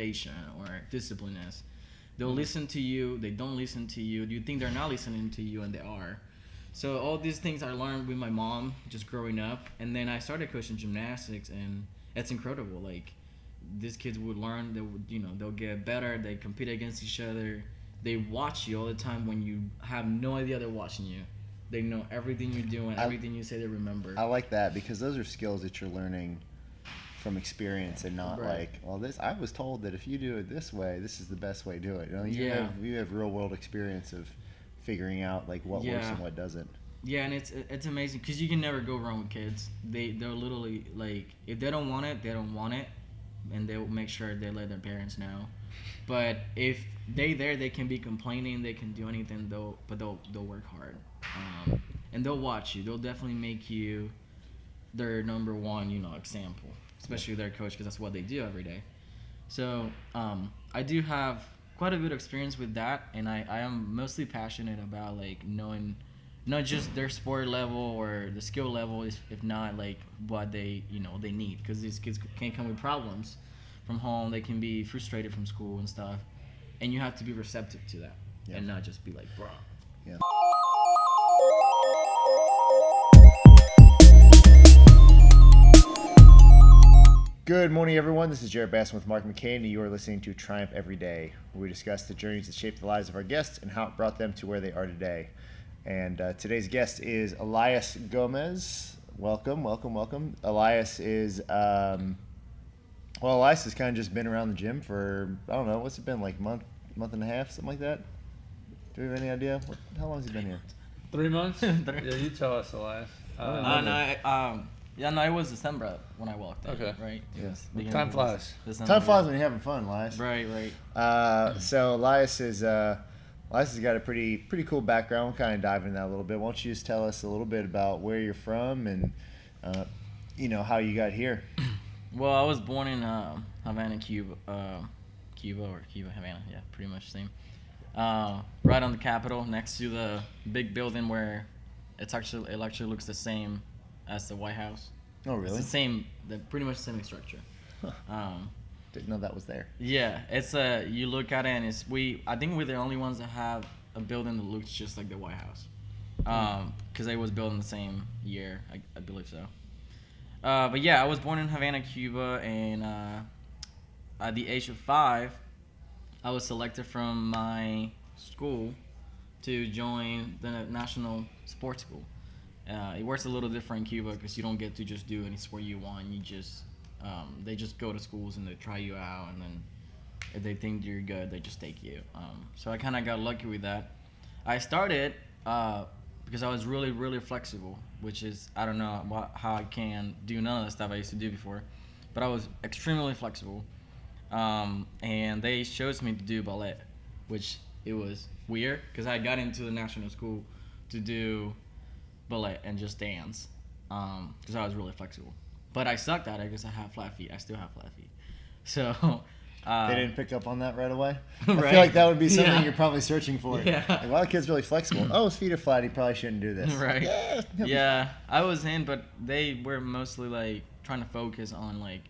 motivation or discipline is. They'll listen to you. They don't listen to you. You think they're not listening to you, and they are. So all these things I learned with my mom just growing up, and then I started coaching gymnastics, and it's incredible. Like these kids would learn. They would, they'll get better. They compete against each other. They watch you all the time when you have no idea they're watching you. They know everything you're doing, everything you say. They remember. I like that because those are skills that you're learning from experience and not Right. like, well, this I was told that if you do it this way, this is the best way to do it. Yeah. You have real world experience of figuring out like what works Yeah. and what doesn't. Yeah, and it's amazing because you can never go wrong with kids. They're literally like, if they don't want it, they don't want it, and they'll make sure they let their parents know. But if they can be complaining, they can do anything. They'll work hard, and they'll watch you. They'll definitely make you their number one, example, especially their coach, because that's what they do every day. So I do have quite a bit of experience with that, and I am mostly passionate about like knowing not just their sport level or the skill level, if not like what they need, because these kids can come with problems from home. They can be frustrated from school and stuff, and you have to be receptive to that, and not just be like, bro. Yeah. Good morning, everyone. This is Jared Basson with Mark McCain, and you are listening to Triumph Every Day, where we discuss the journeys that shaped the lives of our guests and how it brought them to where they are today. And today's guest is Elias Gomez. Welcome. Elias is, Elias has kind of just been around the gym for, I don't know, what's it been, like month and a half, something like that? Do we have any idea? How long has he been here? 3 months? Yeah, you tell us, Elias. It was December when I walked in. Okay. Right? Yes. Time flies. Time flies when you're having fun, Elias. Right. So Elias has got a pretty cool background. We'll kind of dive into that a little bit. Why don't you just tell us a little bit about where you're from and how you got here? Well, I was born in Havana, Cuba. Havana, yeah, pretty much the same. Right on the Capitol, next to the big building where it actually looks the same as the White House. Oh, really? It's pretty much the same structure. Didn't know that was there. Yeah, it's you look at it and I think we're the only ones that have a building that looks just like the White House. Because it was built in the same year, I believe so. But yeah, I was born in Havana, Cuba, and at the age of 5, I was selected from my school to join the national sports school. It works a little different in Cuba because you don't get to just do any sport you want. You just they just go to schools and they try you out, and then if they think you're good, they just take you. So I kind of got lucky with that. I started because I was really, really flexible, which is, I don't know how I can do none of the stuff I used to do before, but I was extremely flexible. And they chose me to do ballet, which it was weird because I got into the national school to do ballet and just dance because I was really flexible. But I sucked at it because I have flat feet. I still have flat feet. So they didn't pick up on that right away. Right? I feel like that would be something you're probably searching for. Yeah. Like, well, the kid's really flexible. Oh, his feet are flat. He probably shouldn't do this. Right. Yeah. I was in, but they were mostly like trying to focus on like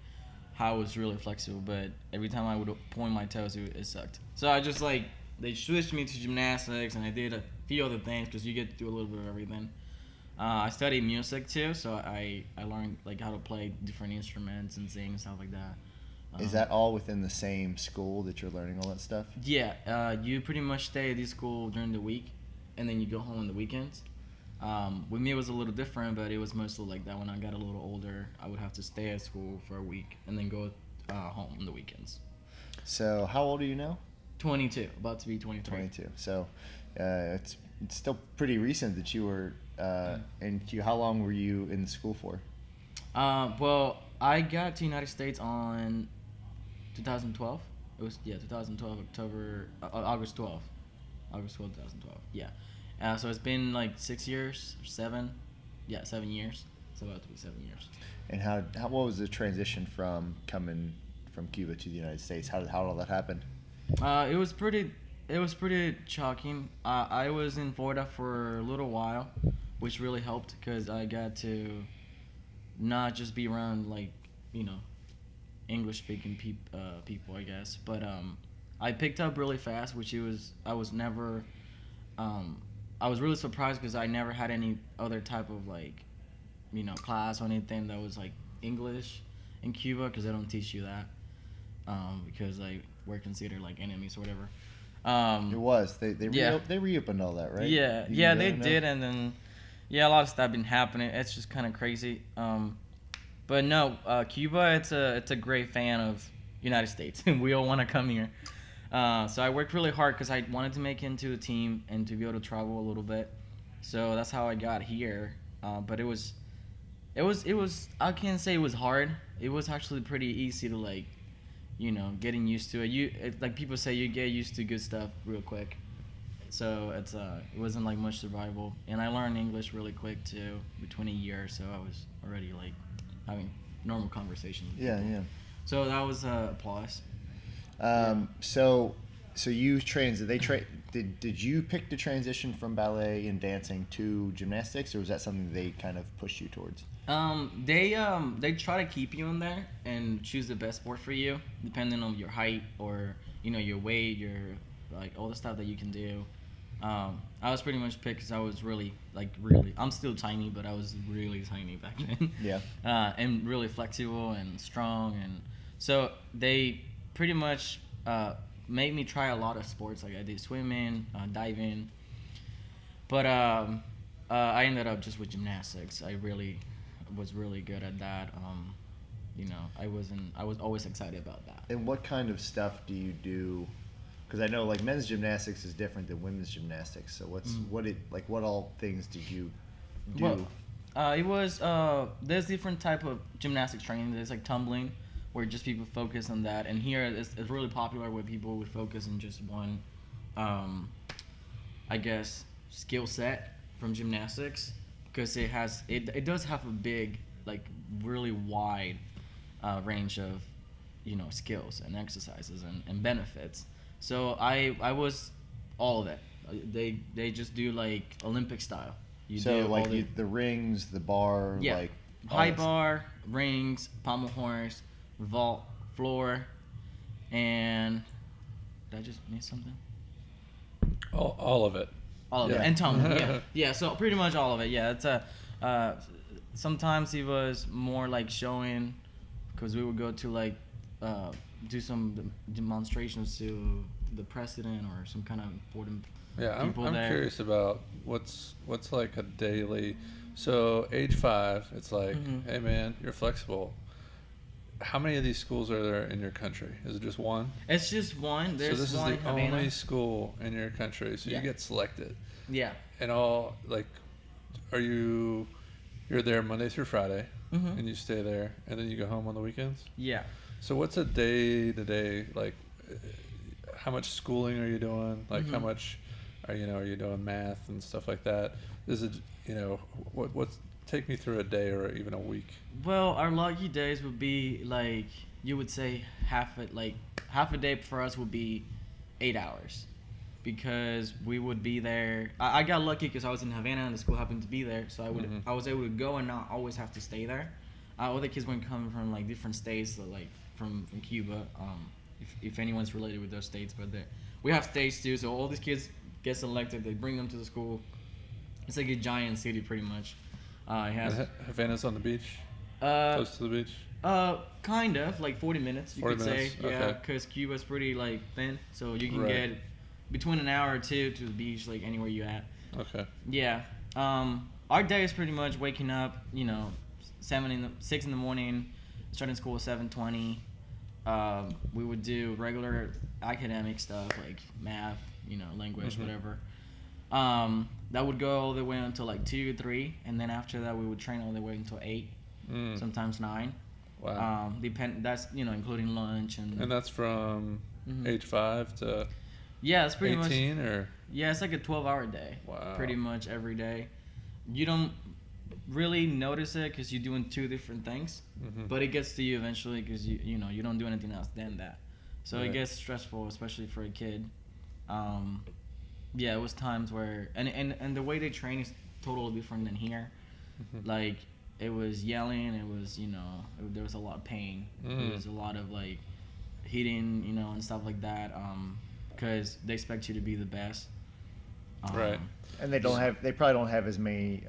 how I was really flexible. But every time I would point my toes, it sucked. So I just like, they switched me to gymnastics, and I did a few other things because you get to do a little bit of everything. I studied music too, so I learned like how to play different instruments and sing and stuff like that. Is that all within the same school that you're learning all that stuff? Yeah, you pretty much stay at this school during the week, and then you go home on the weekends. With me, it was a little different, but it was mostly like that. When I got a little older, I would have to stay at school for a week and then go home on the weekends. So how old are you now? 22, about to be 23. 22. So it's still pretty recent that you were in Q. How long were you in the school for? Well, I got to the United States on 2012. It was 2012 August 12th, 2012. Yeah. So it's been like 6 years, 7. Yeah, 7 years. It's about to be 7 years. And what was the transition from coming from Cuba to the United States? How did all that happen? It was pretty shocking. I was in Florida for a little while, which really helped because I got to not just be around like English speaking people, I guess. But I picked up really fast, which I was never. I was really surprised because I never had any other type of like, class or anything that was like English in Cuba, because they don't teach you that, because like we're considered like enemies or whatever. It was Yeah. they reopened all that, right? Yeah, they did, and then a lot of stuff been happening. It's just kind of crazy. But no, Cuba, it's a great fan of United States, and we all want to come here. So I worked really hard because I wanted to make it into a team and to be able to travel a little bit. So that's how I got here. But it was I can't say it was hard. It was actually pretty easy to like, getting used to it. Like people say, you get used to good stuff real quick. So it wasn't like much survival, and I learned English really quick too. Between a year or so, I was already like having normal conversations with people. Yeah. So that was a plus. So you did you pick the transition from ballet and dancing to gymnastics, or was that something they kind of pushed you towards? They try to keep you in there and choose the best sport for you, depending on your height or your weight, your like all the stuff that you can do. I was pretty much picked because I was really, I'm still tiny, but I was really tiny back then. Yeah. And really flexible and strong, and so they pretty much made me try a lot of sports. Like I did swimming, diving, but I ended up just with gymnastics. I really was really good at that. I was always excited about that. And what kind of stuff do you do? Because I know like men's gymnastics is different than women's gymnastics. So what all things did you do? Well, it was there's different type of gymnastics training. There's like tumbling, where just people focus on that, and here it's really popular where people would focus on just one, I guess, skill set from gymnastics, because it does have a big, like really wide range of skills and exercises and benefits. So I was all of it. They just do like Olympic style. The rings, the bar, yeah, like high bar, rings, pommel horse, vault, floor, and did I just miss something? All of it. All of it, and tumbling. Yeah. So pretty much all of it. Yeah, it's sometimes it was more like showing, because we would go to like do some demonstrations to the president or some kind of important people I'm there. curious about what's like a daily. So age 5, it's like, hey man, you're flexible. How many of these schools are there in your country? Is it just one? It's just one. There's so this one is the Havana. only school in your country. So Yeah. you get selected. Yeah. And you're there Monday through Friday, and you stay there, and then you go home on the weekends? Yeah. So what's a day-to-day, like, how much schooling are you doing? Like, how much are you doing math and stuff like that? Is it, what's take me through a day or even a week? Well, our lucky days would be like, you would say half a day for us would be 8 hours, because we would be there. I got lucky because I was in Havana and the school happened to be there, so I was able to go and not always have to stay there. Other kids were coming from like different states, so, like from Cuba, if anyone's related with those states, but we have states too, so all these kids get selected, they bring them to the school. It's like a giant city pretty much. It has Havana's on the beach? Close to the beach? Kind of, like 40 minutes, you 40 could minutes? say. Yeah, because Cuba's pretty like thin, so you can get between an hour or two to the beach, like anywhere you at. Okay. Yeah. Our day is pretty much waking up, 6 in the morning, starting school at 7:20. We would do regular academic stuff like math, language, whatever. That would go all the way until like 2, 3, and then after that we would train all the way until 8, sometimes 9. Wow. That's including lunch and that's from age 5 to it's pretty 18 much, or it's like a 12-hour day. Wow. Pretty Pretty much every day. You don't really notice it because you're doing 2 different things, but it gets to you eventually because you don't do anything else than that. So it gets stressful, especially for a kid. It was times where and the way they train is totally different than here. Like it was yelling. It was there was a lot of pain. There was a lot of like hitting, and stuff like that. Because they expect you to be the best. Right. And they probably don't have as many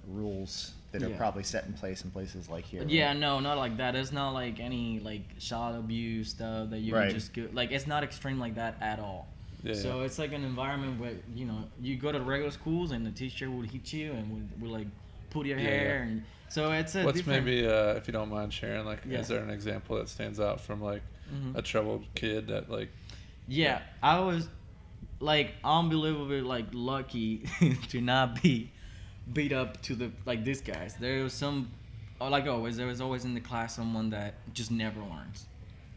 rules that are probably set in place in places like here. Yeah, no, not like that. It's not like any like child abuse stuff that you can just go. Like it's not extreme like that at all. Yeah, so it's like an environment where you go to regular schools and the teacher would hit you and would like pull your hair and so it's a What's different... maybe if you don't mind sharing, like is there an example that stands out from like a troubled kid that like? Yeah, I was like unbelievably like lucky to not be beat up to the like these guys. There was like always there was always in the class someone that just never learns.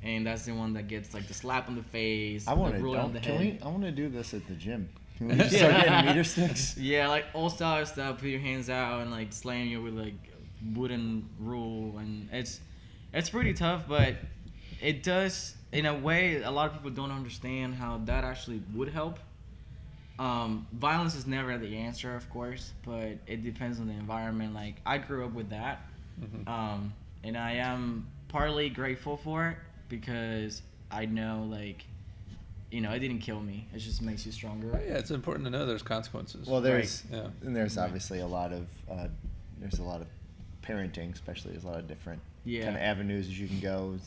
And that's the one that gets like the slap on the face, I want the roll on the head. I want to do this at the gym. Can we just start getting meter sticks? Yeah, like all style stuff. Put your hands out and like slam you with like wooden rule, and it's pretty tough. But it does in a way. A lot of people don't understand how that actually would help. Violence is never the answer, of course, but it depends on the environment. Like I grew up with that, and I am partly grateful for it. Because I know, like, it didn't kill me. It just makes you stronger. Yeah, it's important to know there's consequences. Well, there's obviously a lot of parenting, especially. There's a lot of different kind of avenues as you can go.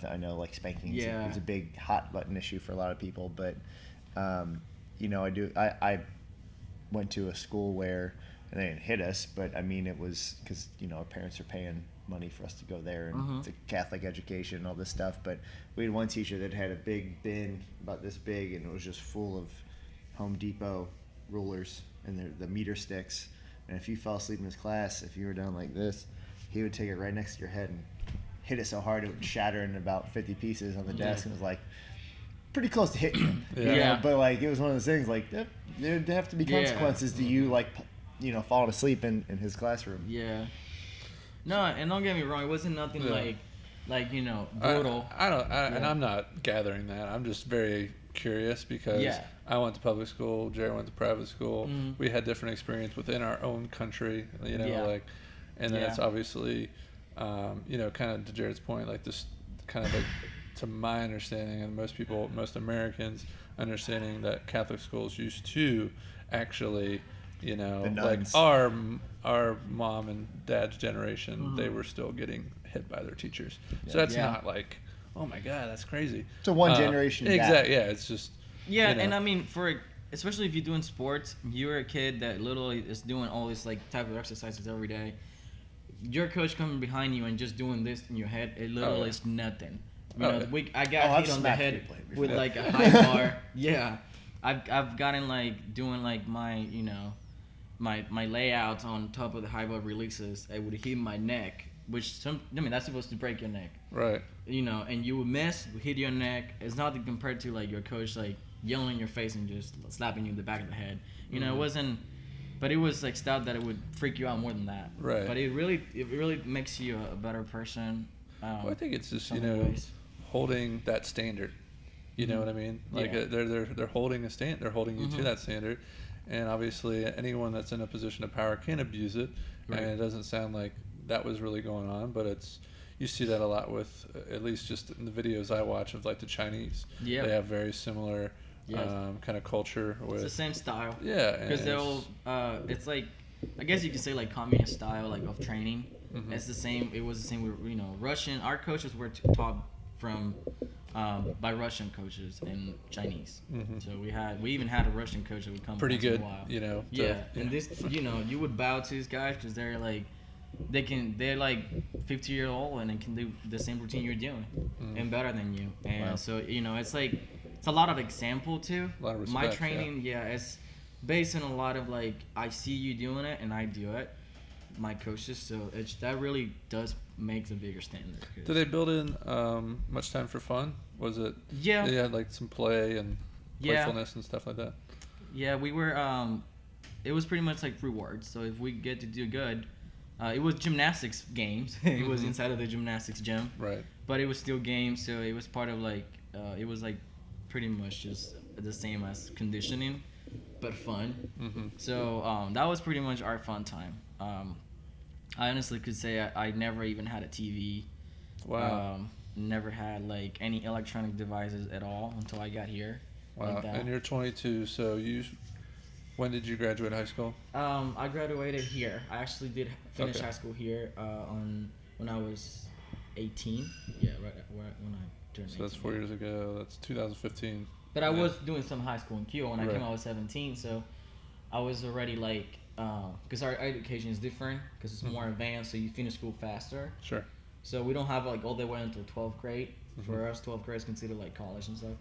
I know like spanking is a big hot button issue for a lot of people, but I went to a school where and they didn't hit us, but I mean it was because our parents are paying money for us to go there, and it's a Catholic education and all this stuff. But we had one teacher that had a big bin about this big, and it was just full of Home Depot rulers and the meter sticks. And if you fell asleep in his class, if you were down like this, he would take it right next to your head and hit it so hard it would shatter in about 50 pieces on the desk. And it was like pretty close to hitting you. But like it was one of those things like there'd have to be consequences to you like falling asleep in his classroom. Yeah. No, and don't get me wrong, it wasn't nothing like brutal. And I'm not gathering that. I'm just very curious because I went to public school, Jerry went to private school. We had different experience within our own country, and then it's obviously, kind of to Jared's point, like this kind of like, to my understanding, and most Americans understanding that Catholic schools used to actually, like our mom and dad's generation, they were still getting hit by their teachers. So that's not like, oh my God, that's crazy. It's a one generation gap. Exactly. Yeah, it's just. And I mean, especially if you're doing sports, you're a kid that literally is doing all this like type of exercises every day. Your coach coming behind you and just doing this in your head, it literally is nothing. I got hit on the head with like a high bar. Yeah, I've gotten like doing like my my layouts on top of the high bar releases. It would hit my neck, which that's supposed to break your neck. Right. And you would miss, hit your neck. It's nothing compared to like your coach like yelling in your face and just slapping you in the back of the head. It wasn't, but it was like stuff that it would freak you out more than that. Right. But it really makes you a better person. Well, I think it's just holding that standard. You know what I mean? Like they're holding a stand. They're holding you to that standard. And obviously, anyone that's in a position of power can abuse it. Right. And it doesn't sound like that was really going on, but you see that a lot with, at least just in the videos I watch of like the Chinese. Yeah. They have very similar kind of culture. It's the same style. Yeah. Because they're all, it's like, I guess you could say like communist style like of training. It's the same. It was the same with Russian. Our coaches were taught from by Russian coaches and Chinese. So we even had a Russian coach that would come pretty good, in a while. And this you would bow to these guys because they're like they're like 50-year old and they can do the same routine you're doing and better than you. And so it's like it's a lot of example too. A lot of respect, my training it's based on a lot of like I see you doing it and I do it. My coaches, so that really does make a bigger standard. Did they build in much time for fun? Was it? Yeah. They had like some play and playfulness and stuff like that. Yeah, we were. It was pretty much like rewards. So if we get to do good, it was gymnastics games. It was inside of the gymnastics gym. Right. But it was still games, so it was part of like it was like pretty much just the same as conditioning, but fun. So that was pretty much our fun time. I honestly could say I never even had a TV. Wow. Never had like any electronic devices at all until I got here. Wow. Like that. And you're 22, so when did you graduate high school? I graduated here. I actually did finish Okay. high school here when I was 18. Yeah, right when I turned 18. So that's 4 years ago. That's 2015. But I was doing some high school in Cuba. When I Right. came, I was 17, so I was already like, because our education is different, because it's more advanced, so you finish school faster. Sure. So we don't have like all the way until 12th grade. For us, 12th grade is considered like college and stuff.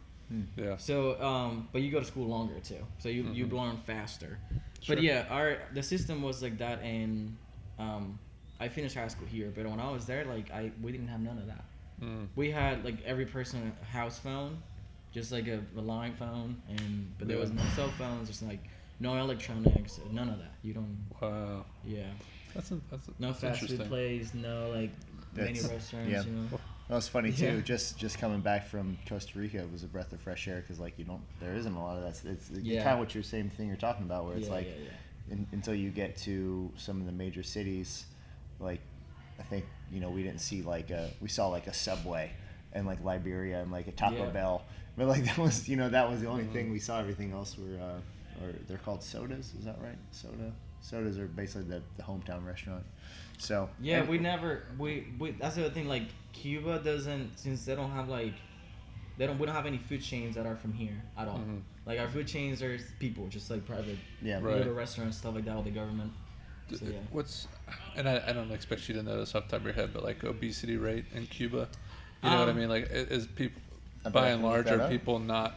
Yeah. So, but you go to school longer too, so you learn faster. Sure. But yeah, the system was like that, and I finished high school here. But when I was there, like we didn't have none of that. We had like every person a house phone, just like a line phone, but there was no cell phones, just like no electronics, none of that. You don't. Wow. Yeah. That's No fast food interesting. place, no like many That's- restaurants. yeah. You know. That was funny too. Yeah. Just coming back from Costa Rica was a breath of fresh air because like there isn't a lot of that. It's Yeah. kind of what you're same thing you're talking about, where it's Yeah, like yeah. until you get to some of the major cities, like I think we didn't see we saw like a Subway and like Liberia and like a Taco Yeah. Bell, but like that was the only thing we saw. Everything else were or they're called sodas. Is that right? Sodas are basically the hometown restaurant. So Yeah, we that's the other thing, like Cuba doesn't, since they don't have like we don't have any food chains that are from here at all. Like our food chains are people, just like private Yeah. Right. little restaurants, stuff like that with the government. So, yeah. And I don't expect you to know this off the top of your head, but like obesity rate in Cuba, you know what I mean? Like is people I bet by I and can look large that are up. people not?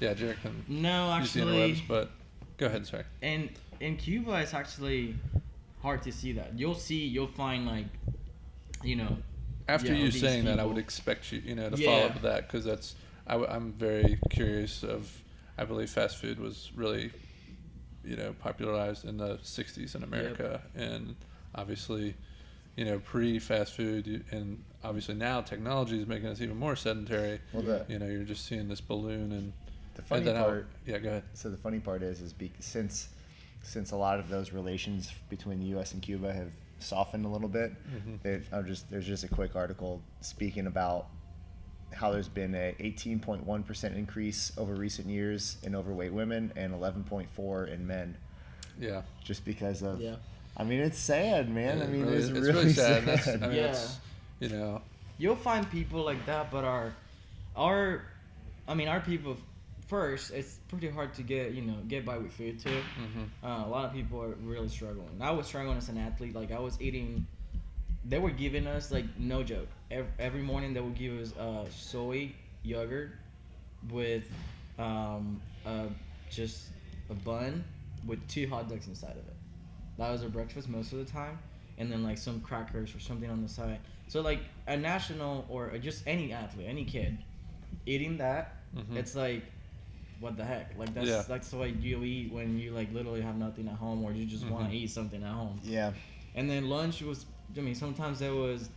Yeah, Jared can No, use the actually, interwebs, but go ahead, sorry. and in Cuba it's actually hard to see that. You'll find like, After you obese saying that, I people. would expect you, to Yeah. follow up with that because that's I'm very curious of. I believe fast food was really, popularized in the '60s in America, and obviously, pre-fast food, and obviously now technology is making us even more sedentary. Well, You're just seeing this balloon and. the funny and then part. yeah, go ahead. So the funny part is since a lot of those relations between the U.S. and Cuba have softened a little bit, there's just a quick article speaking about how there's been a 18.1% increase over recent years in overweight women and 11.4 in men, Yeah. just because of. Yeah. I mean, it's sad, man. Yeah, I mean, really- it's it's really sad. sad. That's, Yeah. You'll find people like that, but our people. First, it's pretty hard to get by with food too. A lot of people are really struggling. I was struggling as an athlete. Like I was eating, they were giving us like no joke. Every morning they would give us soy yogurt with just a bun with 2 hot dogs inside of it. That was our breakfast most of the time, and then like some crackers or something on the side. So like a national or just any athlete, any kid, eating that, it's like, what the heck? Like that's what you eat when you like literally have nothing at home, or you just want to eat something at home. Yeah. And then lunch was, sometimes there was,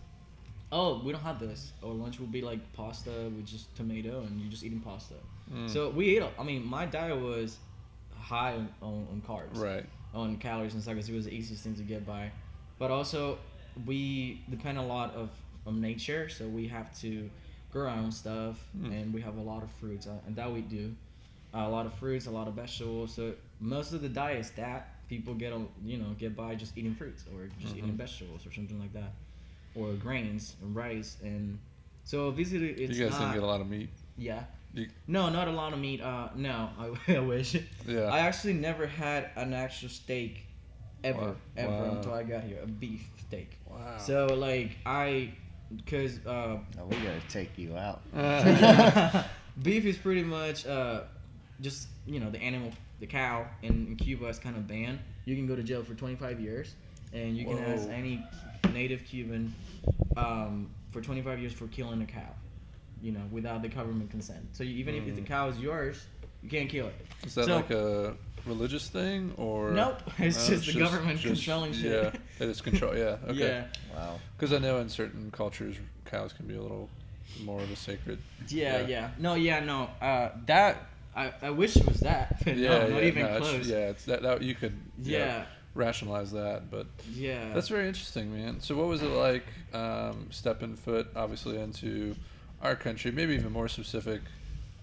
we don't have this, or lunch would be like pasta with just tomato, and you're just eating pasta. So we ate. My diet was high on carbs, Right. on calories and stuff, because it was the easiest thing to get by. But also, we depend a lot of nature, so we have to grow our own stuff, and we have a lot of fruits, and that we do. A lot of fruits, a lot of vegetables. So most of the diet is that people get by just eating fruits, or just eating vegetables or something like that, or grains and rice. And so obesity, it's You guys not. didn't get a lot of meat. Yeah. You- No, not a lot of meat. No, I wish. Yeah. I actually never had an actual steak ever Wow. until I got here, a beef steak. Wow. So like because Oh, we gotta take you out. beef is pretty much just the animal, the cow in Cuba is kind of banned. You can go to jail for 25 years, and you can ask any native Cuban for 25 years for killing a cow, without the government consent. So even if the cow is yours, you can't kill it. Is that like a religious thing, or Nope, it's No, just the government controlling shit. Yeah, it is control. Yeah, okay. Yeah. Wow. Because I know in certain cultures, cows can be a little more of a sacred. Yeah. No. That I wish it was that. But no, not even it's- close. Yeah, it's that you could. Yeah. rationalize that. But Yeah. that's very interesting, man. So what was it like stepping foot, obviously, into our country, maybe even more specific,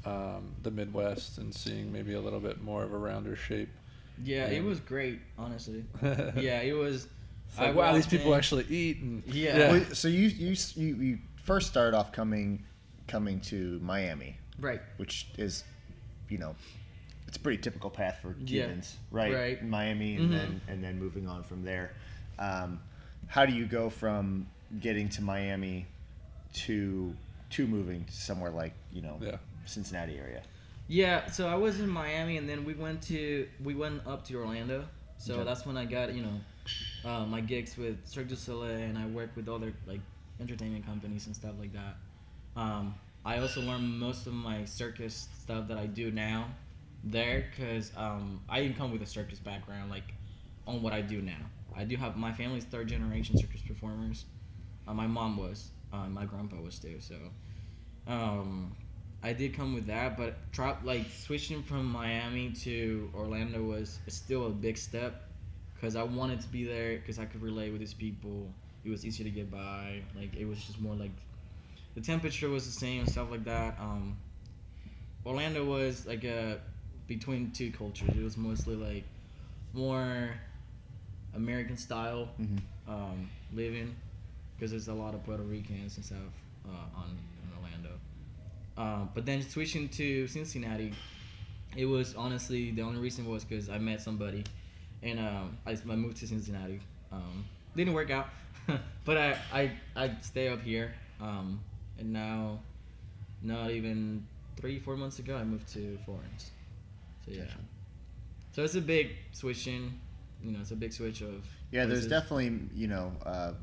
the Midwest, and seeing maybe a little bit more of a rounder shape? Yeah, it was great, honestly. Yeah, it was. It's like, wow, these people actually eat. And Yeah. Well, so you first started off coming to Miami, Right. which is, it's a pretty typical path for Yeah. Cubans, right? Right. Miami, and then moving on from there. How do you go from getting to Miami to moving to somewhere like Cincinnati area? Yeah, so I was in Miami, and then we went up to Orlando. So Okay. that's when I got my gigs with Cirque du Soleil, and I worked with other like entertainment companies and stuff like that. I also learned most of my circus stuff that I do now there, because I didn't come with a circus background like on what I do now. I do have my family's third generation circus performers. My mom was, my grandpa was too. So I did come with that, but switching from Miami to Orlando was still a big step, because I wanted to be there because I could relate with these people. It was easy to get by. Like, it was just more like the temperature was the same and stuff like that. Orlando was like between two cultures. It was mostly like more American style living, because there's a lot of Puerto Ricans and stuff in Orlando. But then switching to Cincinnati, it was honestly the only reason was because I met somebody, and I moved to Cincinnati. Didn't work out, but I stay up here, and now, not even 3-4 months ago, I moved to Florence. So yeah, so it's a big switching. It's a big switch of. Yeah, places. there's definitely the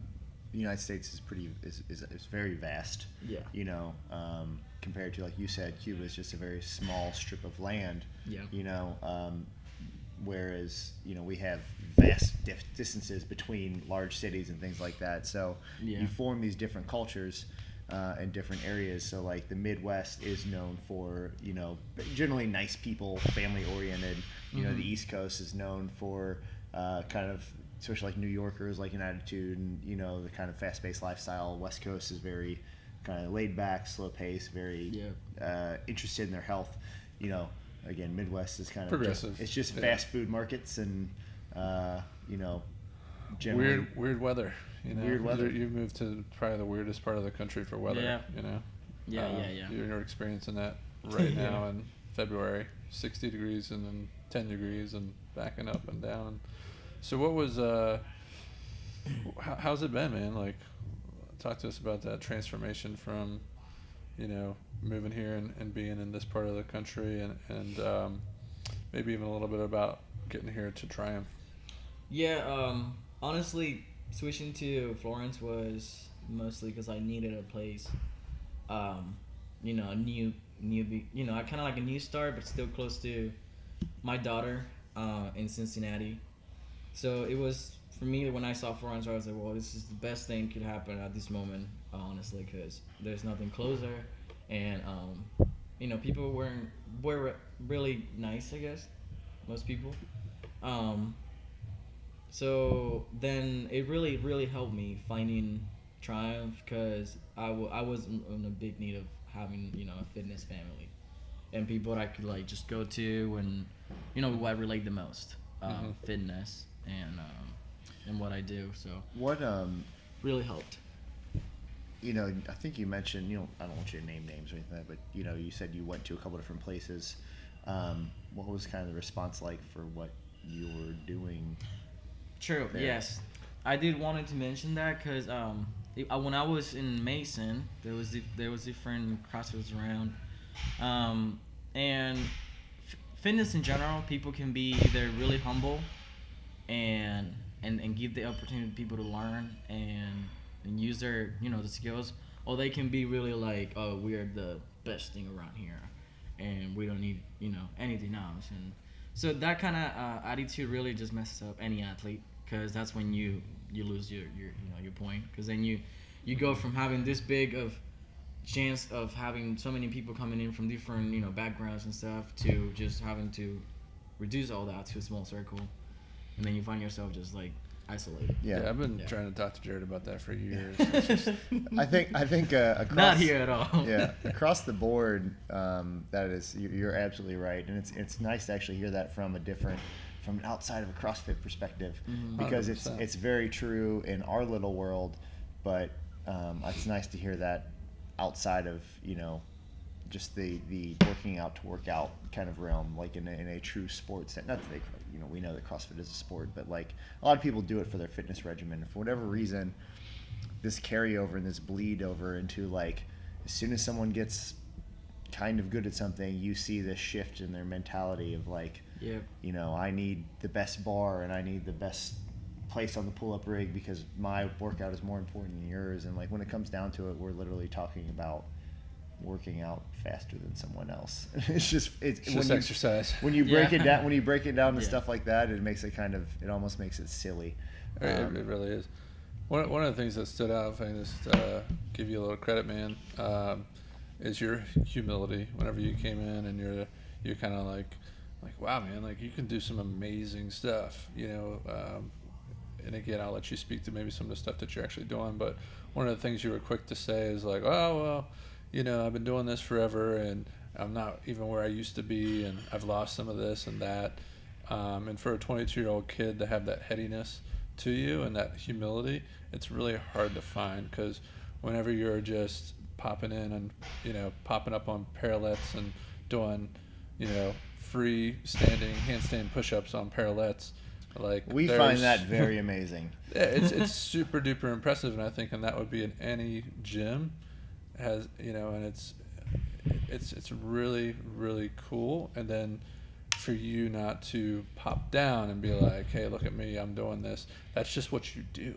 United States is very vast. Yeah. Compared to, like you said, Cuba is just a very small strip of land. Yeah. Whereas we have vast distances between large cities and things like that. So Yeah. you form these different cultures in different areas. So like the Midwest is known for generally nice people, family oriented. The East Coast is known for kind of, especially like New Yorkers, like an attitude and the kind of fast paced lifestyle. West Coast is very kind of laid back, slow pace, very interested in their health. Again, Midwest is kind of progressive. It's just fast food markets and generally weird weather. Weird weather. You've moved to probably the weirdest part of the country for weather. Yeah. Yeah. You're experiencing that right now in February, 60 degrees and then 10 degrees and backing up and down. So what was how's it been, man? Like, talk to us about that transformation from moving here and being in this part of the country, and maybe even a little bit about getting here to Triumph. Yeah, honestly, switching to Florence was mostly because I needed a place, a new, I kind of like a new start, but still close to my daughter in Cincinnati. So it was, for me, when I saw Florence, I was like, well, this is the best thing could happen at this moment, honestly, because there's nothing closer, and people were really nice, I guess, most people. So then it really, really helped me finding Triumph, because I was in a big need of having a fitness family and people that I could like just go to, and what I relate the most, fitness and what I do. So what really helped. I think you mentioned, I don't want you to name names or anything, but you said you went to a couple different places. What was kind of the response like for what you were doing? True. There? Yes, I did wanted to mention that because when I was in Mason, there was different CrossFits around, and fitness in general, people can be either really humble and give the opportunity to people to learn and use their the skills, or they can be really like, oh, we're the best thing around here and we don't need anything else. And so that kind of attitude really just messes up any athlete, because that's when you lose your point, because then you go from having this big of chance of having so many people coming in from different backgrounds and stuff, to just having to reduce all that to a small circle. and then you find yourself just like isolated. Yeah, I've been trying to talk to Jared about that for years. It's just, I think across, Not here at all. Yeah, across the board, that is, you're absolutely right, and it's nice to actually hear that from an outside of a CrossFit perspective, because 100%. it's very true in our little world, but it's nice to hear that outside of just the working out to work out kind of realm, like in a true sports sense. Not that they, we know that CrossFit is a sport, but like a lot of people do it for their fitness regimen. For whatever reason, this carryover and this bleed over into like, as soon as someone gets kind of good at something, you see this shift in their mentality of like, I need the best bar and I need the best place on the pull-up rig because my workout is more important than yours. And like when it comes down to it, we're literally talking about working out faster than someone else. It's just exercise. When you break it down to stuff like that, it makes it almost makes it silly. It really is. One of the things that stood out, if I can just give you a little credit, man, is your humility. Whenever you came in and you're kind of like, wow, man, like you can do some amazing stuff, and again, I'll let you speak to maybe some of the stuff that you're actually doing, but one of the things you were quick to say is like, oh, well, I've been doing this forever and I'm not even where I used to be and I've lost some of this and that. And for a 22-year-old kid to have that headiness to you and that humility, it's really hard to find, because whenever you're just popping in and, popping up on parallettes and doing, free standing handstand push-ups on parallettes, like we find that very amazing. Yeah, it's super duper impressive, and I think that would be in any gym has, and it's really, really cool. And then for you not to pop down and be like, hey, look at me, I'm doing this. That's just what you do.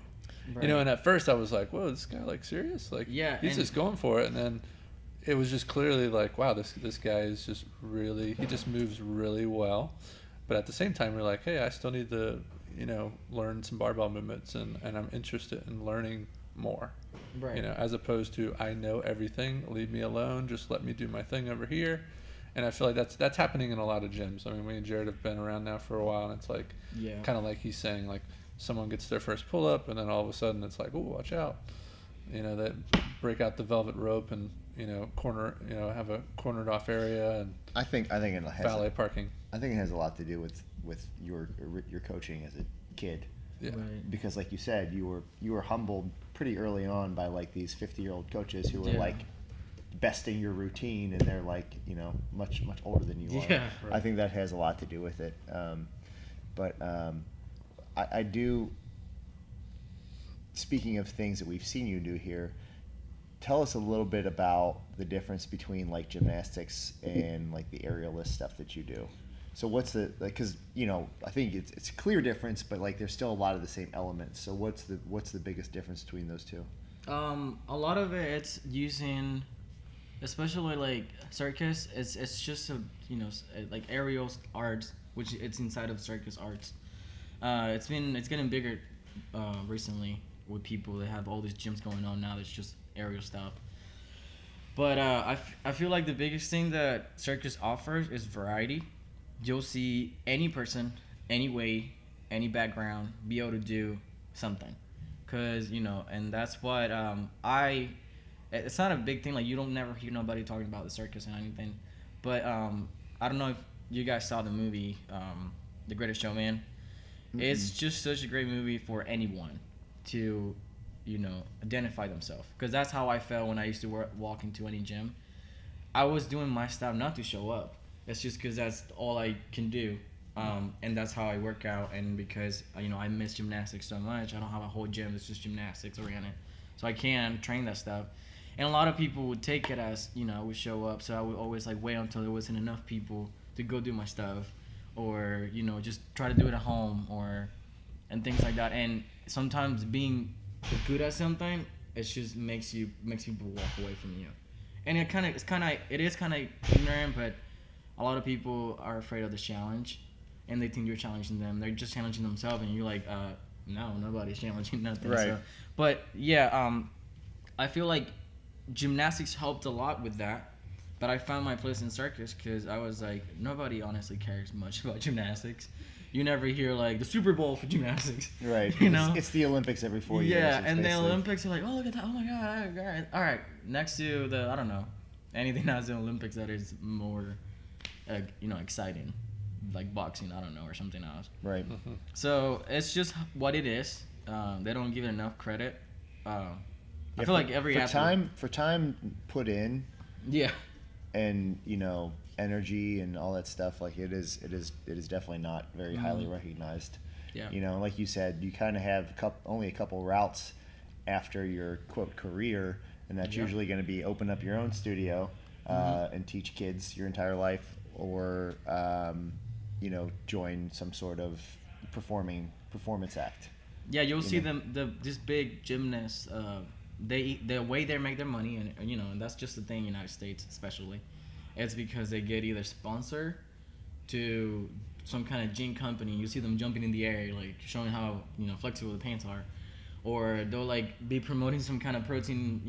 Right. And at first I was like, whoa, this guy like serious? Like, he's just going for it. And then it was just clearly like, wow, this guy is just really, he just moves really well. But at the same time, we're like, hey, I still need to, learn some barbell movements, and I'm interested in learning more. Right. As opposed to, I know everything, leave me alone, just let me do my thing over here. And I feel like that's happening in a lot of gyms. I mean, me and Jared have been around now for a while, and it's like, kind of like he's saying, like someone gets their first pull up, and then all of a sudden it's like, oh, watch out. They break out the velvet rope and corner, have a cornered off area, and I think it has valet parking. I think it has a lot to do with your coaching as a kid. Yeah. Right. Because like you said, you were humbled pretty early on by like these 50-year-old coaches who were like besting your routine, and they're like much older than you are. Right. I think that has a lot to do with it. But I do. Speaking of things that we've seen you do here, tell us a little bit about the difference between like gymnastics and like the aerialist stuff that you do. So what's the, like, because I think it's a clear difference, but like there's still a lot of the same elements. So what's the biggest difference between those two? A lot of it's using, especially like circus. It's just like aerial arts, which it's inside of circus arts. It's getting bigger recently with people that have all these gyms going on now. That's just aerial stuff. But I feel like the biggest thing that circus offers is variety. You'll see any person, any way, any background be able to do something. Because, and that's what it's not a big thing. Like, you don't never hear nobody talking about the circus and anything. But I don't know if you guys saw the movie, The Greatest Showman. Mm-hmm. It's just such a great movie for anyone to, identify themselves. Because that's how I felt when I used to walk into any gym. I was doing my stuff not to show up. It's just because that's all I can do. And that's how I work out. And because, I miss gymnastics so much, I don't have a whole gym that's just gymnastics oriented. So I can't train that stuff. And a lot of people would take it as, I would show up. So I would always wait until there wasn't enough people to go do my stuff. Or, just try to do it at home and things like that. And sometimes being good at something, it just makes people walk away from you. And it is kind of ignorant, but a lot of people are afraid of this challenge, and they think you're challenging them. They're just challenging themselves, and you're like, no, nobody's challenging nothing. Right. So, but yeah, I feel like gymnastics helped a lot with that. But I found my place in circus because I was like, nobody honestly cares much about gymnastics. you never hear like the Super Bowl for gymnastics. Right. You know, It's the Olympics every 4 years. yeah, It's and the basically- Olympics are like, oh look at that, oh my god, all right. Next to the I don't know, anything that's the Olympics that is more, exciting, like boxing, I don't know, or something else. Right. So it's just what it is. They don't give it enough credit. I Yeah, feel like every athlete, for time put in yeah, and energy and all that stuff, like it is definitely not very highly recognized. yeah, Like you said, you kind of have only a couple routes after your quote career, and that's Yeah. usually going to be open up your own studio and teach kids your entire life, or join some sort of performance act. yeah. You'll see these big gymnasts. The way they make their money, and and that's just the thing in the United States, especially, it's because they get either sponsor to some kind of gym company. You see them jumping in the air, like showing how flexible the pants are, or they'll like be promoting some kind of protein,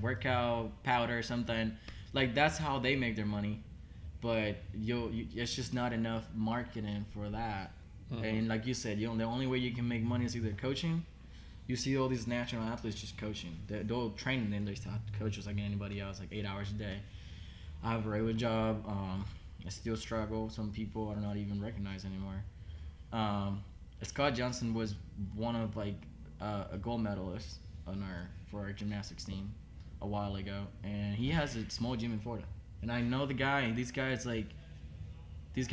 workout powder or something. Like that's how they make their money, but it's just not enough marketing for that. And like you said, the only way you can make money is either coaching. You see all these national athletes just coaching. They'll train and then they start coach just like anybody else, like 8 hours a day. I have a regular job. I still struggle. Some people are not even recognized anymore. Scott Johnson was one of a gold medalist for our gymnastics team a while ago, and he has a small gym in Florida. And I know the guy. This guy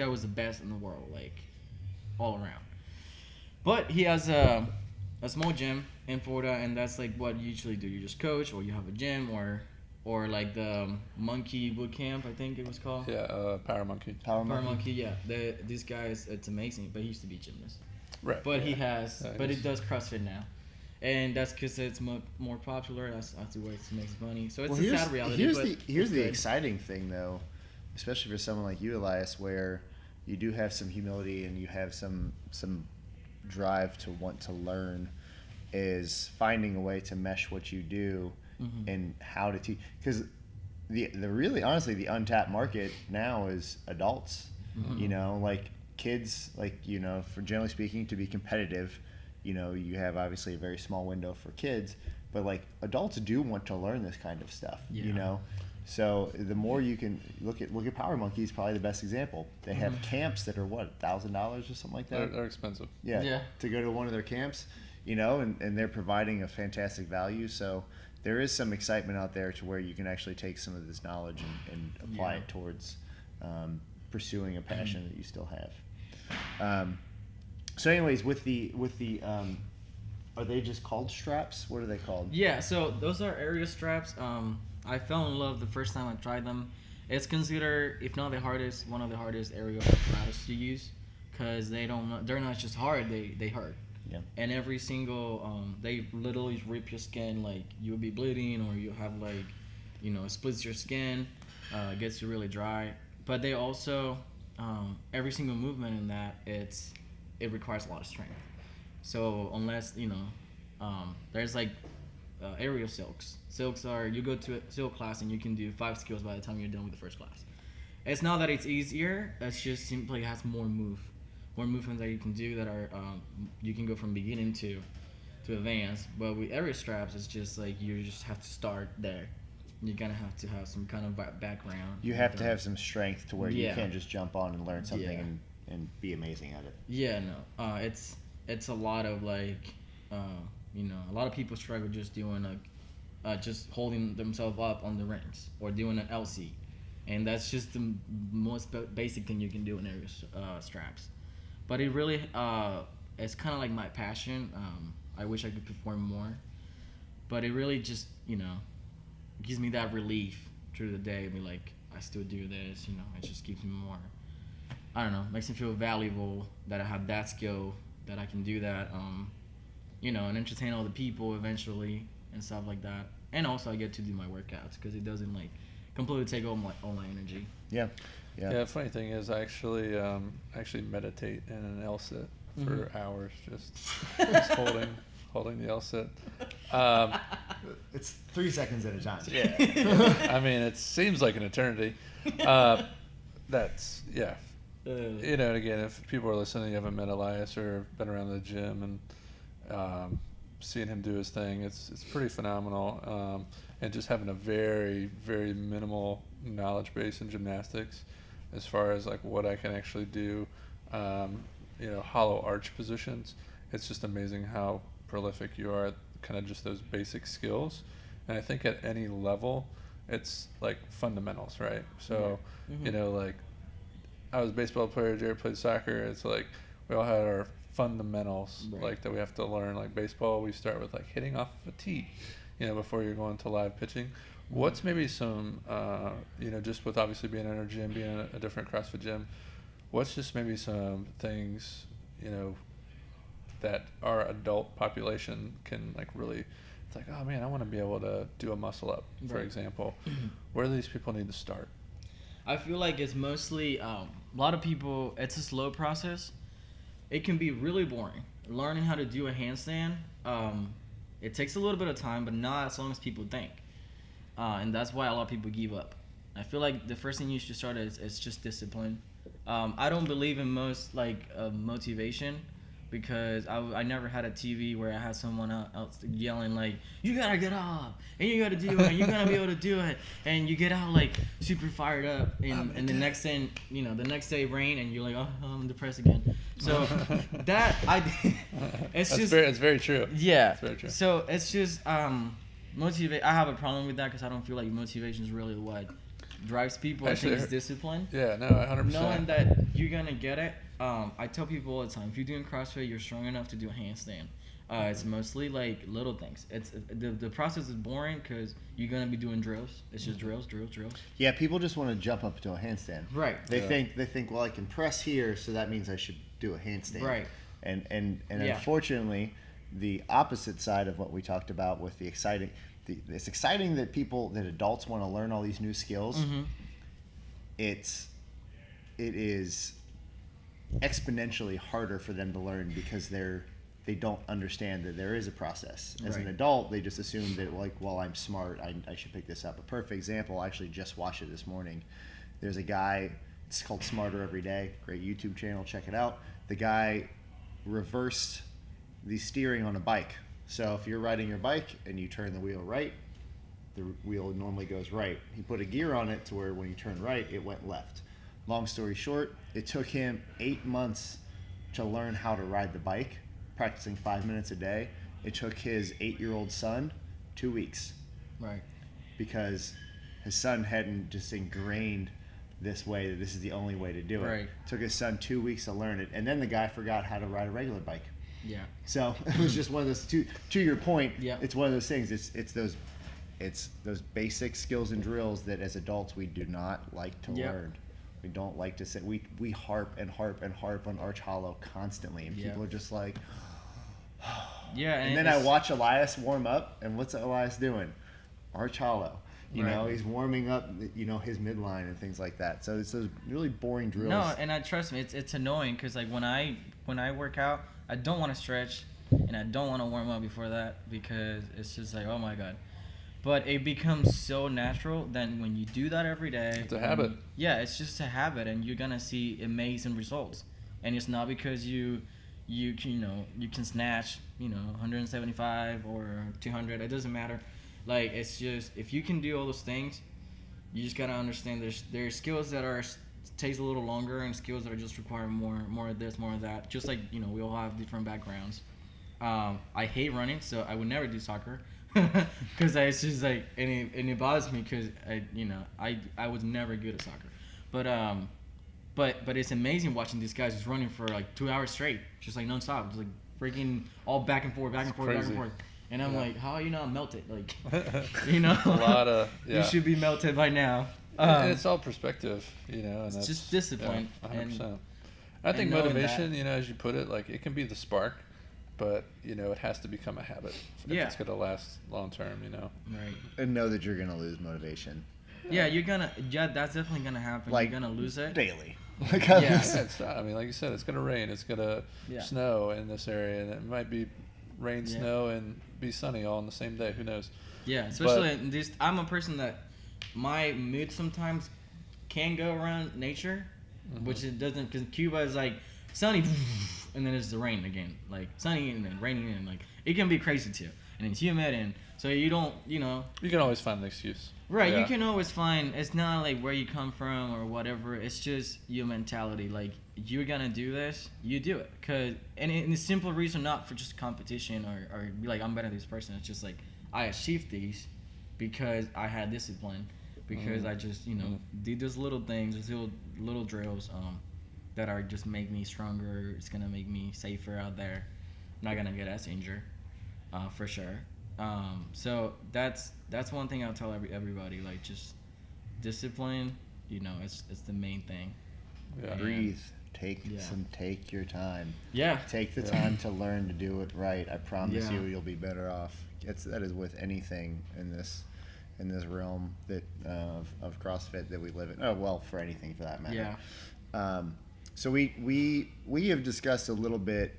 was the best in the world, like all around. But he has a small gym in Florida, and that's like what you usually do. You just coach, or you have a gym, or like the Monkey Boot Camp, I think it was called. Yeah, Power Monkey. Power Power Monkey. Monkey, yeah. These guys, it's amazing. But he used to be a gymnast. Right. But yeah. he does CrossFit now, and that's because it's more popular. That's the way it makes money. So it's a sad reality. Here's the good. exciting thing, though, especially for someone like you, Elias, where you do have some humility and you have some drive to want to learn, is finding a way to mesh what you do and how to teach. Because the really honestly the untapped market now is adults. Like kids, for generally speaking, to be competitive, you have obviously a very small window for kids, but like adults do want to learn this kind of stuff. So the more you can look at Power Monkey is probably the best example. They have camps that are $1,000 or something like that. They're expensive. Yeah. To go to one of their camps, and they're providing a fantastic value. So there is some excitement out there to where you can actually take some of this knowledge and apply it towards pursuing a passion that you still have. So anyways, with the are they just called straps? What are they called? Yeah, so those are area straps. I fell in love the first time I tried them. It's considered, if not the hardest, one of the hardest aerial apparatus to use, because they're not just hard, they hurt. Yeah. And every single they literally rip your skin, like you'll be bleeding, or you have it splits your skin, gets you really dry. But they also every single movement in that it requires a lot of strength. So unless there's aerial silks. Silks are, you go to a silk class and you can do 5 skills by the time you're done with the first class. It's not that it's easier, it's just simply has more movements that you can do that are you can go from beginning to advanced. But with aerial straps, it's just like you just have to start there. You're gonna have to have some kind of background. You have to have some strength to where you Yeah. can't just jump on and learn something Yeah. and be amazing at it. Yeah, no. It's a lot of a lot of people struggle just doing just holding themselves up on the rings or doing an LC, and that's just the most basic thing you can do in aerial straps. But it really it's kind of like my passion. I wish I could perform more, but it really just gives me that relief through the day. Be like, I still do this. It just keeps me more. I don't know. Makes me feel valuable that I have that skill, that I can do that. And entertain all the people eventually and stuff like that. And also I get to do my workouts because it doesn't completely take all my energy. Yeah. Yeah. Funny thing is, I actually meditate in an L sit for hours, just holding the L sit. It's 3 seconds at a time. Yeah. I mean, it seems like an eternity. That's You know, and again, if people are listening, you haven't met Elias or been around the gym and seeing him do his thing, it's pretty phenomenal. And just having a very, very minimal knowledge base in gymnastics as far as like what I can actually do, you know, hollow arch positions. It's just amazing how prolific you are at kind of just those basic skills. And I think at any level, it's like fundamentals, right? So, you know, like I was a baseball player, Jared played soccer. It's like we all had our fundamentals, like that we have to learn. Like baseball, we start with like hitting off of a tee, you know, before you're going to live pitching. What's maybe some, you know, just with obviously being in our gym, being in a different CrossFit gym, what's just maybe some things, you know, that our adult population can like really, it's like, oh man, I want to be able to do a muscle up, for example. Where do these people need to start? I feel like it's mostly, a lot of people, it's a slow process. It can be really boring. Learning how to do a handstand, it takes a little bit of time, but not as long as people think. And that's why a lot of people give up. I feel like the first thing you should start is just discipline. I don't believe in most like motivation, because I never had a TV where I had someone else yelling like, you gotta get up and you gotta do it and you're gonna be able to do it, and you get out like super fired up, and the next thing, you know, the next day rain and you're like, oh, I'm depressed again. So that it's just it's very true. Yeah, it's very true. So it's just motivate. I have a problem with that because I don't feel like motivation is really what drives people. Actually, I think it's discipline. Yeah, no, 100%. Knowing that you're gonna get it. I tell people all the time, if you're doing CrossFit, you're strong enough to do a handstand. It's mostly like little things. It's the process is boring because you're gonna be doing drills. It's just drills. Yeah, people just want to jump up to a handstand. Right. They think, well, I can press here, so that means I should do a handstand. Right. And unfortunately, the opposite side of what we talked about with it's exciting that adults want to learn all these new skills. It is exponentially harder for them to learn because they don't understand that there is a process. As an adult, they just assume that, like, well, I'm smart, I should pick this up. A perfect example, I actually just watched it this morning. There's a guy, it's called Smarter Every Day, great YouTube channel, check it out. The guy reversed the steering on a bike. So if you're riding your bike and you turn the wheel right, the wheel normally goes right. He put a gear on it to where when you turn right, it went left. Long story short, it took him 8 months to learn how to ride the bike, practicing 5 minutes a day. It took his 8-year-old son 2 weeks. Right. Because his son hadn't just ingrained this way, that this is the only way to do it. Right. It took his son 2 weeks to learn it. And then the guy forgot how to ride a regular bike. Yeah. So it was just one of those, to your point, yeah. It's one of those things. It's those basic skills and drills that as adults we do not like to learn. We don't like to say, we harp and harp and harp on arch hollow constantly, and people are just like, yeah. And then I watch Elias warm up, and what's Elias doing? Arch hollow. You know, he's warming up, you know, his midline and things like that. So it's those really boring drills. No, and trust me, it's annoying because like when I work out, I don't want to stretch, and I don't want to warm up before that because it's just like, oh my god. But it becomes so natural that when you do that every day, it's a habit. Yeah, it's just a habit, and you're gonna see amazing results. And it's not because you can snatch 175 or 200. It doesn't matter. Like, it's just, if you can do all those things, you just gotta understand there's skills that takes a little longer, and skills that are just require more of this, more of that. Just like, we all have different backgrounds. I hate running, so I would never do soccer. Because it's just like, and it bothers me because I was never good at soccer, but it's amazing watching these guys just running for like 2 hours straight, just like nonstop, just like freaking all back and forth, and I'm like, how are you not melted? Like, a lot of you should be melted by now. And it's all perspective, and it's that's just discipline. 100%. I think motivation, as you put it, like it can be the spark. But, it has to become a habit if it's going to last long term, Right. And know that you're going to lose motivation. Yeah, that's definitely going to happen. Like, you're going to lose it. Daily. It's not, like you said, it's going to rain. It's going to snow in this area. And it might be rain, snow, and be sunny all on the same day. Who knows? Yeah, especially I'm a person that my mood sometimes can go around nature. which it doesn't, because Cuba is like sunny, and then it's the rain again, like sunny and then raining, and like it can be crazy too, and it's humid, and so you don't, you can always find an excuse. Right, Yeah. you can always find. It's not like where you come from or whatever. It's just your mentality. Like, you're gonna do this, you do it. And the simple reason, not for just competition or be like I'm better than this person. It's just like I achieved these because I had discipline, because I just did those little things, those little drills that are just make me stronger. It's gonna make me safer out there. I'm not gonna get as injured, for sure. So that's one thing I'll tell everybody, like, just discipline, it's the main thing. Yeah. Breathe. Take your time. Yeah. Take the time to learn to do it right. I promise Yeah. you'll be better off. That is with anything in this realm that of CrossFit that we live in. Oh, well, for anything for that matter. Yeah. So we have discussed a little bit.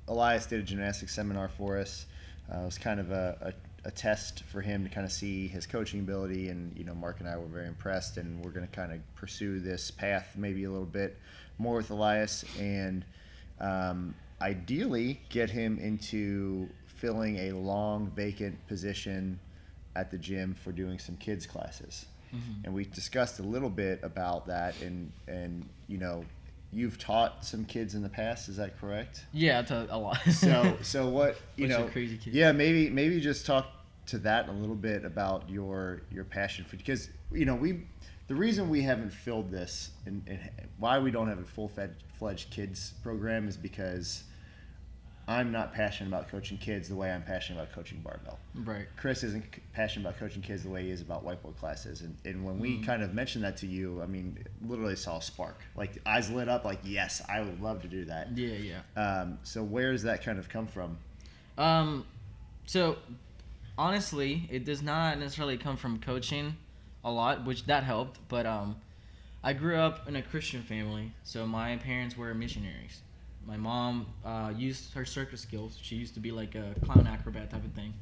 Elias did a gymnastics seminar for us. It was kind of a test for him to kind of see his coaching ability, and Mark and I were very impressed, and we're going to kind of pursue this path maybe a little bit more with Elias, and ideally get him into filling a long vacant position at the gym for doing some kids classes. Mm-hmm. And we discussed a little bit about that, and you've taught some kids in the past, is that correct? Yeah, I taught a lot. So what, crazy kids. Yeah, maybe just talk to that a little bit about your passion for, because the reason we haven't filled this and why we don't have a full-fledged kids program is because I'm not passionate about coaching kids the way I'm passionate about coaching barbell. Right. Chris isn't passionate about coaching kids the way he is about whiteboard classes. And when we kind of mentioned that to you, I mean, literally saw a spark. Like, eyes lit up, like, yes, I would love to do that. Yeah. So where does that kind of come from? So, honestly, it does not necessarily come from coaching a lot, which that helped. But I grew up in a Christian family, so my parents were missionaries. My mom used her circus skills. She used to be like a clown acrobat type of thing,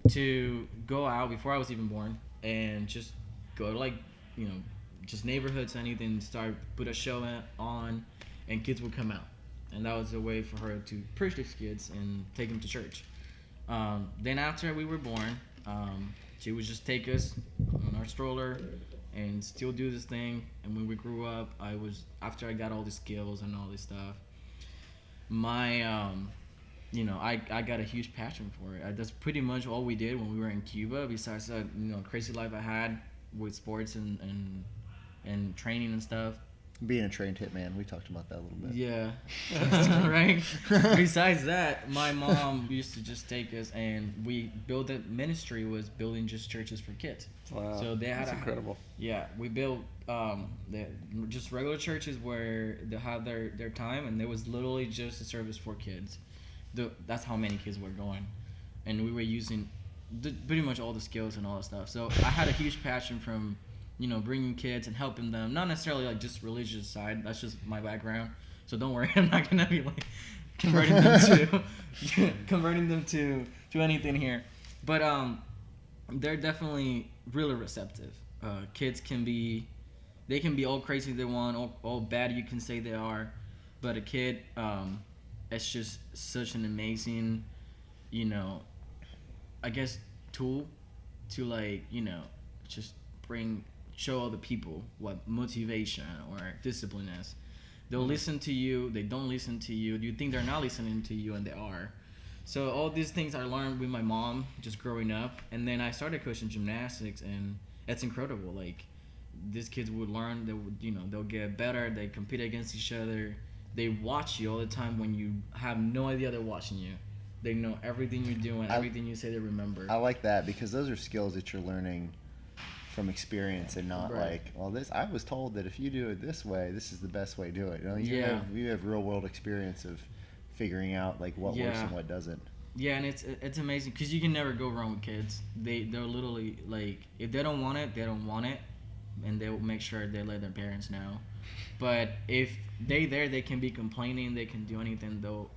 to go out before I was even born and just go to, like, just neighborhoods, anything, put a show on, and kids would come out. And that was a way for her to preach to kids and take them to church. Then after we were born, she would just take us on our stroller and still do this thing. And when we grew up, after I got all the skills and all this stuff, my I got a huge passion for it. That's pretty much all we did when we were in Cuba, besides that crazy life I had with sports and training and stuff. Being a trained hitman, we talked about that a little bit. Yeah. Right. Besides that, my mom used to just take us, and we built a ministry, was building just churches for kids. Wow. So they had That's incredible. Yeah, we built just regular churches where they have their time, and there was literally just a service for kids. That's how many kids were going, and we were using pretty much all the skills and all that stuff. So I had a huge passion from bringing kids and helping them, not necessarily like just religious side. That's just my background. So don't worry, I'm not gonna be like converting them to anything here. But they're definitely really receptive. Kids can be all crazy they want, all bad you can say they are, but a kid, it's just such an amazing, I guess, tool to, like, just show other people what motivation or discipline is. They'll listen to you, they don't listen to you, you think they're not listening to you, and they are. So all these things I learned with my mom just growing up, and then I started coaching gymnastics, and it's incredible. Like, these kids would learn, they would, they'll get better, they compete against each other, they watch you all the time when you have no idea they're watching you. They know everything you're doing, everything you say they remember. I like that, because those are skills that you're learning from experience, and not right. I was told that if you do it this way, this is the best way to do it. You have real world experience of figuring out, like, what works and what doesn't. Yeah, and it's amazing, because you can never go wrong with kids. They're literally, like, if they don't want it, they don't want it, and they'll make sure they let their parents know. But if they can be complaining, they can do anything, they'll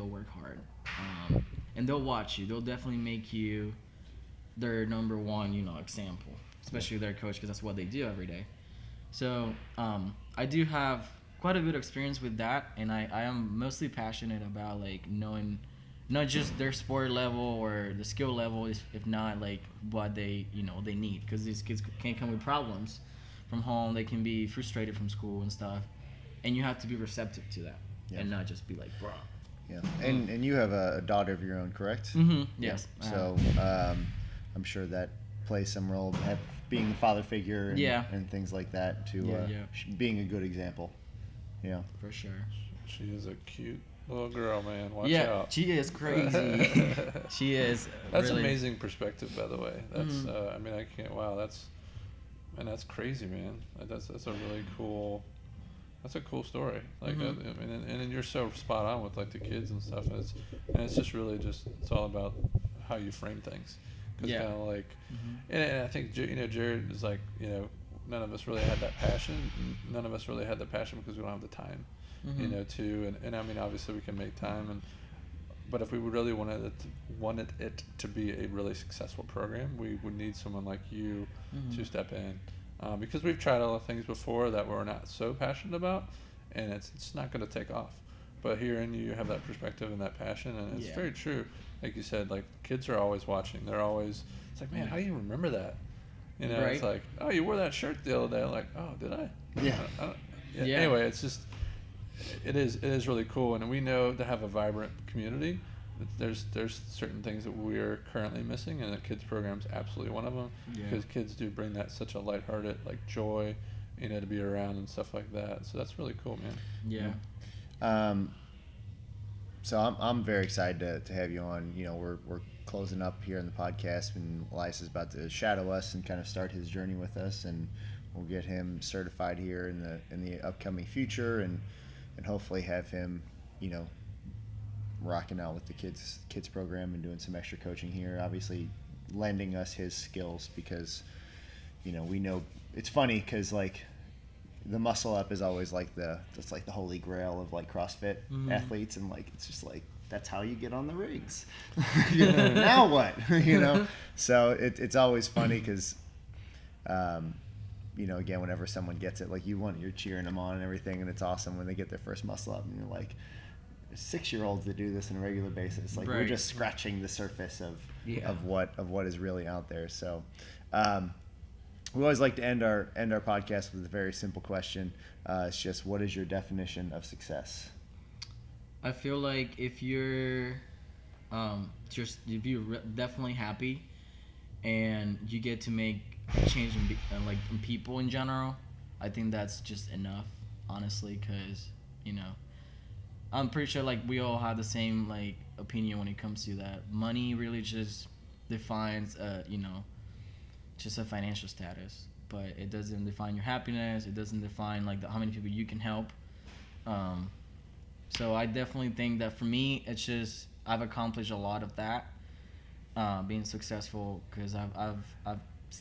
work hard, and they'll watch you. They'll definitely make you their number one, example, especially their coach, because that's what they do every day. So I do have quite a bit of experience with that, and I am mostly passionate about like knowing not just their sport level or the skill level, if not like what they they need, because these kids can come with problems from home. They can be frustrated from school and stuff, and you have to be receptive to that and not just be like, bro. Yeah, and you have a daughter of your own, correct? Mm-hmm. Yes. So I'm sure that plays some role, being a father figure and things like that, to being a good example. Yeah, for sure. She is a cute little girl, man. Watch out. She is crazy. She is. That's really amazing perspective, by the way. That's I mean, I can't. Wow, that's crazy, man. That's a really cool. That's a cool story. Like, I mean, and you're so spot on with like the kids and stuff. And it's just really it's all about how you frame things. Because kind of like, and I think Jared is like, none of us really had that passion. None of us really had the passion because we don't have the time, and I mean, obviously we can make time, but if we really wanted it to be a really successful program, we would need someone like you to step in. Because we've tried all the things before that we're not so passionate about, and it's not going to take off. But hearing you have that perspective and that passion, and it's very true. Like you said, like kids are always watching. They're always, it's like, man, how do you remember that? Right. It's like, oh, you wore that shirt the other day. I'm like, oh, did I? Yeah. Anyway, it's just, it is really cool, and we know to have a vibrant community. There's certain things that we're currently missing, and the kids program's absolutely one of them. Because kids do bring that such a lighthearted like joy, to be around and stuff like that. So that's really cool, man. Yeah. So I'm very excited to have you on. We're closing up here in the podcast, and Elias is about to shadow us and kind of start his journey with us, and we'll get him certified here in the upcoming future, and hopefully have him, rocking out with the kids program and doing some extra coaching here, obviously lending us his skills, because we know it's funny because like the muscle up is always like the holy grail of like CrossFit athletes, and like it's just like that's how you get on the rigs. Now what? So it's always funny because again, whenever someone gets it, like you're cheering them on and everything, and it's awesome when they get their first muscle up, and you're like, 6-year-olds that do this on a regular basis. Like we're just scratching the surface of what is really out there. So we always like to end our podcast with a very simple question. It's just, what is your definition of success? I feel like if you're definitely happy and you get to make a change in people in general, I think that's just enough, honestly, because I'm pretty sure like we all have the same like opinion when it comes to that. Money really just defines just a financial status, but it doesn't define your happiness. It doesn't define like how many people you can help. So I definitely think that for me, it's just I've accomplished a lot of that, being successful, because I've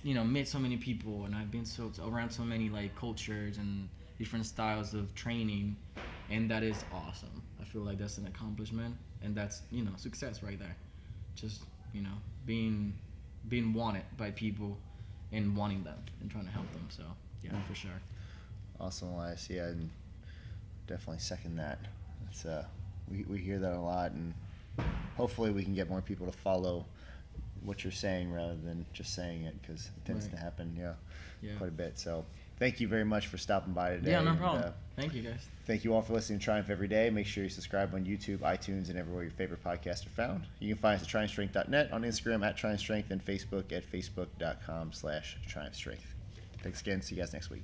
met so many people, and I've been around so many like cultures and different styles of training, and that is awesome. I feel like that's an accomplishment, and that's success right there. Just being wanted by people and wanting them and trying to help them. So for sure. Awesome, Elias. Yeah, and definitely second that. It's we hear that a lot, and hopefully we can get more people to follow what you're saying rather than just saying it, because it tends to happen quite a bit. So thank you very much for stopping by today. Yeah, no problem. Thank you, guys. Thank you all for listening to Triumph Every Day. Make sure you subscribe on YouTube, iTunes, and everywhere your favorite podcasts are found. You can find us at TriumphStrength.net, on Instagram at TriumphStrength, and Facebook at Facebook.com/TriumphStrength. Thanks again. See you guys next week.